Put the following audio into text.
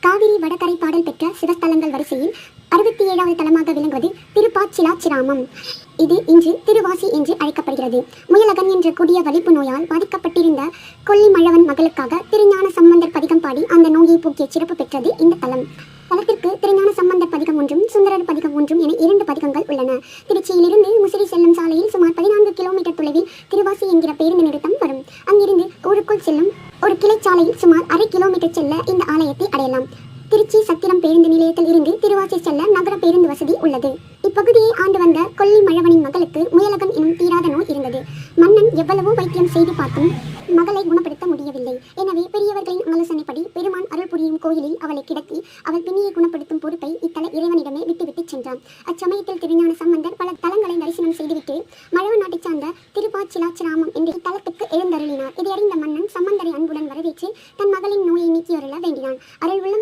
காவிரி வடகரை பாடல் பெற்ற சிவஸ்தலங்கள் வரிசையில் 67வது தலமாக விளங்குவது திருப்பாச்சிலாச்சிராமம். இது இன்று திருவாசி என்று அழைக்கப்படுகிறது. முயலகன் என்ற கொடிய வலிப்பு நோயால் பாதிக்கப்பட்டிருந்த கொல்லிமழவன் மகளுக்காக திருஞான சம்பந்தர் பதிகம் பாடி அந்த நோயை போக்கிய சிறப்பு பெற்றது இந்த தலம். தலத்திற்கு திருஞான சம்பந்தர் பதிகம் ஒன்றும் சுந்தரர் பதிகம் ஒன்றும் என 2 பதிகங்கள் உள்ளன. திருச்சியிலிருந்து முசிறி செல்லும் சாலையில் சுமார் 14 கிலோமீட்டர் தொலைவில் திருவாசி என்கிற பேருந்து நிறுத்தம் வரும். அங்கிருந்து ஊருக்குள் செல்லும் ஒரு கிளைச்சாலையில் சுமார் 1/2 கிலோமீட்டர் செல்ல இந்த ஆலயத்தை அடையலாம். திருச்சி சத்திரம் பேருந்து நிலையத்தில் இருந்து திருவாசி செல்ல நகர பேருந்து வசதி உள்ளது. இப்பகுதியை ஆண்டு வந்த கொல்லிமழவனின் மகளுக்கு முயலகன் எனும் தீராத நோய் இருந்தது. மன்னன் எவ்வளவோ வைத்தியம் செய்து பார்த்தும் மகளை குணப்படுத்த முடியவில்லை. எனவே பெரியவர்களின் ஆலோசனைப்படி பெருமான் அருள் புரியும் கோயிலில் அவளை கிடத்தி அவள் பிணியை குணப்படுத்தும் பொறுப்பை இத்தல இறைவனிடமே விட்டுவிட்டு சென்றான். அச்சமயத்தில் திருஞான சம்பந்தர் பல தலங்களை தரிசனம் செய்துவிட்டு மழவ நாட்டைச் சார்ந்த திருப்பாச்சிலாச்சிராமம் என்ற இத்தலத்துக்கு எழுந்தருளினார். இதையறிந்த மன்னன் சம்பந்தரை அன்புடன் வரவேற்று தன் மகளின் நோயை நீக்கியருள வேண்டினான். அருள்